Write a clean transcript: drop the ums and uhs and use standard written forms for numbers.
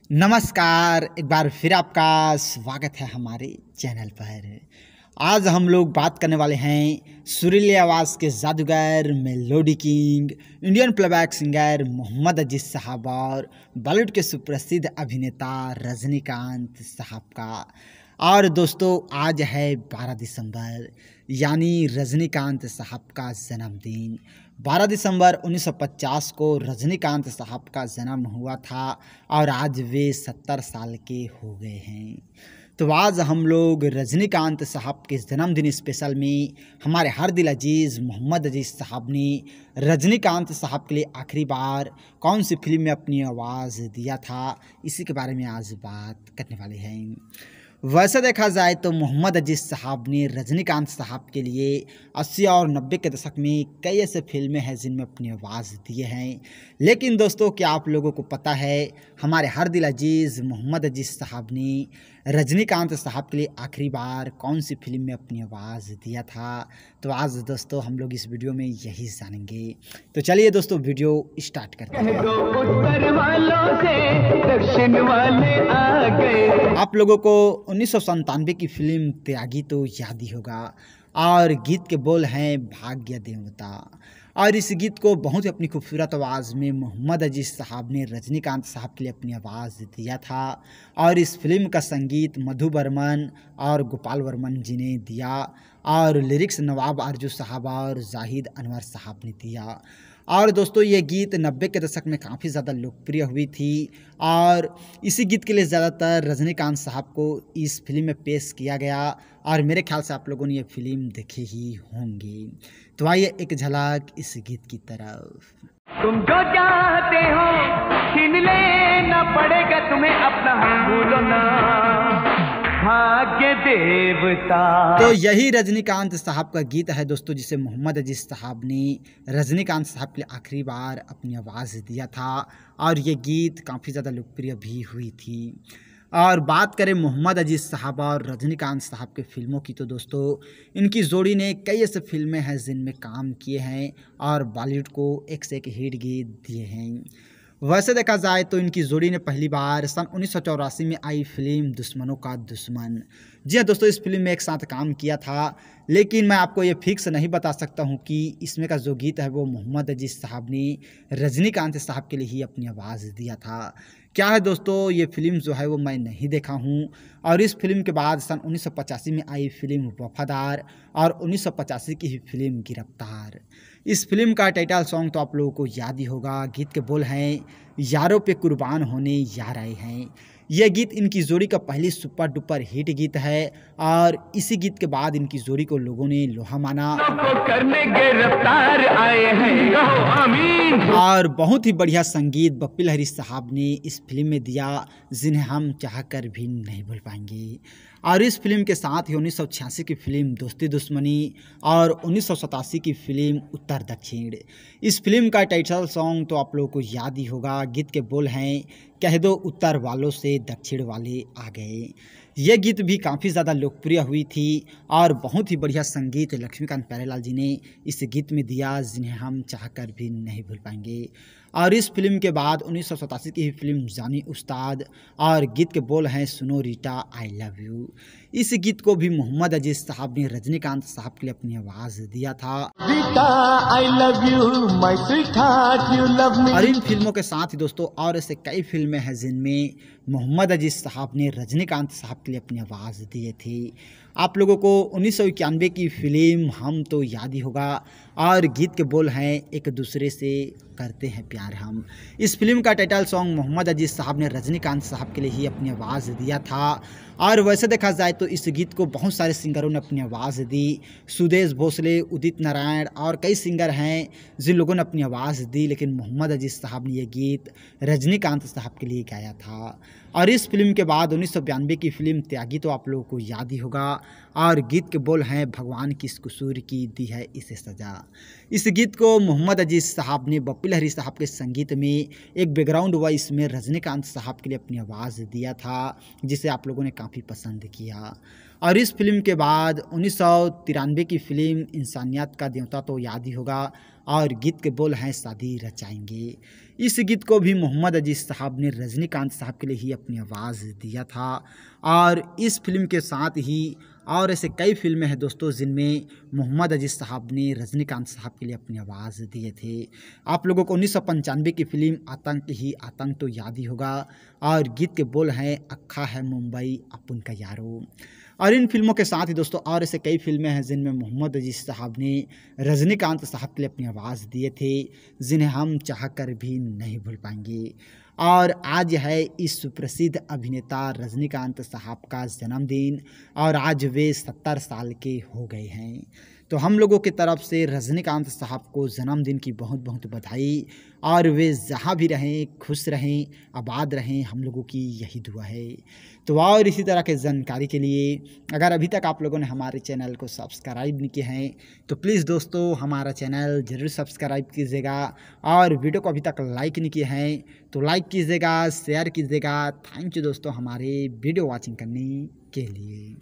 नमस्कार, एक बार फिर आपका स्वागत है हमारे चैनल पर। आज हम लोग बात करने वाले हैं सुरीली आवाज़ के जादूगर melody king, Indian playback singer Mohammed Aziz साहब और बॉलीवुड के सुप्रसिद्ध अभिनेता रजनीकांत साहब का। और दोस्तों, आज है 12 दिसंबर, यानी रजनीकांत साहब का जन्मदिन। 12 दिसंबर 1950 को रजनीकांत साहब का जन्म हुआ था और आज वे 70 साल के हो गए हैं। तो आज हम लोग रजनीकांत साहब के जन्मदिन स्पेशल में हमारे हर दिल अजीज़ मोहम्मद अजीज साहब ने रजनीकांत साहब के लिए आखिरी बार कौन सी फिल्म में अपनी आवाज़ दिया था, इसी के बारे में आज बात करने वाले हैं। वैसे देखा जाए तो मोहम्मद अजीज साहब ने रजनीकांत साहब के लिए 80 और 90 के दशक में कई ऐसे फिल्में हैं जिनमें अपनी आवाज़ दिए हैं। लेकिन दोस्तों, क्या आप लोगों को पता है हमारे हर दिल अजीज़ मोहम्मद अजीज साहब ने रजनीकांत साहब के लिए आखिरी बार कौन सी फिल्म में अपनी आवाज़ दिया था? तो आज दोस्तों हम लोग इस वीडियो में यही जानेंगे। तो चलिए दोस्तों, वीडियो स्टार्ट करते हैं। उत्तर वालों से दक्षिण वाले आ गए। आप लोगों को 1997 की फिल्म त्यागी तो याद ही होगा और गीत के बोल हैं भाग्य देवता। और इस गीत को बहुत ही अपनी खूबसूरत आवाज़ में मोहम्मद अजीज साहब ने रजनीकांत साहब के लिए अपनी आवाज़ दिया था। और इस फिल्म का संगीत मधु बर्मन और गोपाल वर्मन जी ने दिया और लिरिक्स नवाब आरजू साहब और जाहिद अनवर साहब ने दिया। और दोस्तों, ये गीत 90 के दशक में काफ़ी ज़्यादा लोकप्रिय हुई थी और इसी गीत के लिए ज़्यादातर रजनीकांत साहब को इस फिल्म में पेश किया गया और मेरे ख्याल से आप लोगों ने ये फिल्म देखी ही होंगी। तो आइए एक झलक इस गीत की तरफ। तुम जो चाहते हो छीन लेना पड़ेगा तुम्हें अपना, भूलो ना भाग्य देवता। तो यही रजनीकांत साहब का गीत है दोस्तों, जिसे मोहम्मद अजीज साहब ने रजनीकांत साहब के लिए आखिरी बार अपनी आवाज़ दिया था और ये गीत काफ़ी ज़्यादा लोकप्रिय भी हुई थी। और बात करें मोहम्मद अजीज साहब और रजनीकांत साहब के फिल्मों की, तो दोस्तों इनकी जोड़ी ने कई ऐसे फिल्में हैं जिनमें काम किए हैं और बॉलीवुड को एक से एक हिट गीत दिए हैं। वैसे देखा जाए तो इनकी जोड़ी ने पहली बार सन 1984 में आई फिल्म दुश्मनों का दुश्मन, जी हाँ दोस्तों, इस फिल्म में एक साथ काम किया था। लेकिन मैं आपको ये फिक्स नहीं बता सकता हूँ कि इसमें का जो गीत है वो मोहम्मद अजीज साहब ने रजनीकांत साहब के लिए ही अपनी आवाज़ दिया था। क्या है दोस्तों, ये फिल्म जो है वो मैं नहीं देखा हूँ। और इस फिल्म के बाद सन 1985 में आई फिल्म वफादार और 1985 की ही फिल्म गिरफ्तार। इस फिल्म का टाइटल सॉन्ग तो आप लोगों को याद ही होगा। गीत के बोल हैं यारों पे कुर्बान होने यार आए हैं। यह गीत इनकी जोड़ी का पहली सुपर डुपर हिट गीत है और इसी गीत के बाद इनकी जोड़ी को लोगों ने लोहा माना करने गिरफ्तार आए हैं, आमीन। और बहुत ही बढ़िया संगीत बप्पी लहरी साहब ने इस फिल्म में दिया, जिन्हें हम चाहकर भी नहीं भूल पाएंगे। और इस फिल्म के साथ ही 1986 की फिल्म दोस्ती दुश्मनी और 1987 की फिल्म उत्तर दक्षिण, इस फिल्म का टाइटल सॉन्ग तो आप लोगों को याद ही होगा। गीत के बोल हैं कह दो उत्तर वालों से दक्षिण वाले आ गए। यह गीत भी काफ़ी ज़्यादा लोकप्रिय हुई थी और बहुत ही बढ़िया संगीत लक्ष्मीकांत प्यारेलाल जी ने इस गीत में दिया, जिन्हें हम चाहकर भी नहीं भूल पाएंगे। और इस फिल्म के बाद 1987 की ही फिल्म जानी उस्ताद और गीत के बोल हैं सुनो रीटा आई लव यू। इस गीत को भी मोहम्मद अजीज साहब ने रजनीकांत साहब के लिए अपनी आवाज़ दिया था। Rita I love you my sweet heart you love me. और इन फिल्मों के साथ ही दोस्तों और ऐसे कई फिल्में हैं जिनमें मोहम्मद अजीज साहब ने रजनीकांत साहब के लिए अपनी आवाज़ दिए थे। आप लोगों को 1991 की फिल्म हम तो याद ही होगा और गीत के बोल हैं एक दूसरे से करते हैं प्यार हम। इस फिल्म का टाइटल सॉन्ग मोहम्मद अजीज साहब ने रजनीकांत साहब के लिए ही अपनी आवाज़ दिया था। और वैसे देखा जाए तो इस गीत को बहुत सारे सिंगरों ने अपनी आवाज़ दी। सुदेश भोसले, उदित नारायण और कई सिंगर हैं जिन लोगों ने अपनी आवाज़ दी, लेकिन मोहम्मद अजीज साहब ने यह गीत रजनीकांत साहब के लिए गाया था। और इस फिल्म के बाद 1992 की फिल्म त्यागी तो आप लोगों को याद ही होगा और गीत के बोल हैं भगवान किस कसूर की दी है इसे सजा। इस गीत को मोहम्मद अजीज साहब ने बप्पी लहरी साहब के संगीत में एक बैकग्राउंड वॉइस में रजनीकांत साहब के लिए अपनी आवाज़ दिया था, जिसे आप लोगों ने काफ़ी पसंद किया। और इस फिल्म के बाद 1993 की फिल्म इंसानियत का देवता तो याद ही होगा और गीत के बोल हैं शादी रचाएंगे। इस गीत को भी मोहम्मद अजीज़ साहब ने रजनीकांत साहब के लिए ही अपनी आवाज़ दिया था। और इस फिल्म के साथ ही और ऐसे कई फिल्में हैं दोस्तों जिनमें मोहम्मद अजीज़ साहब ने रजनीकांत साहब के लिए अपनी आवाज़ दिए थे। आप लोगों को 1995 की फिल्म आतंक ही आतंक तो याद ही होगा, और गीत के बोल हैं अखा है मुंबई अपुन का यारो। और इन फिल्मों के साथ ही दोस्तों और ऐसे कई फिल्में हैं जिनमें मोहम्मद अजीज़ साहब ने रजनीकांत साहब के लिए अपनी आवाज़ दिए थे, जिन्हें हम चाह कर भी नहीं भूल पाएंगे। और आज है इस सुप्रसिद्ध अभिनेता रजनीकांत साहब का जन्मदिन, और आज वे 70 साल के हो गए हैं। तो हम लोगों की तरफ से रजनीकांत साहब को जन्मदिन की बहुत बहुत बधाई, और वे जहाँ भी रहें खुश रहें, आबाद रहें, हम लोगों की यही दुआ है। तो और इसी तरह के जानकारी के लिए अगर अभी तक आप लोगों ने हमारे चैनल को सब्सक्राइब नहीं किए हैं तो प्लीज़ दोस्तों हमारा चैनल ज़रूर सब्सक्राइब कीजिएगा, और वीडियो को अभी तक लाइक नहीं किए हैं तो लाइक कीजिएगा, शेयर कीजिएगा। थैंक यू दोस्तों हमारे वीडियो वॉचिंग करने के लिए।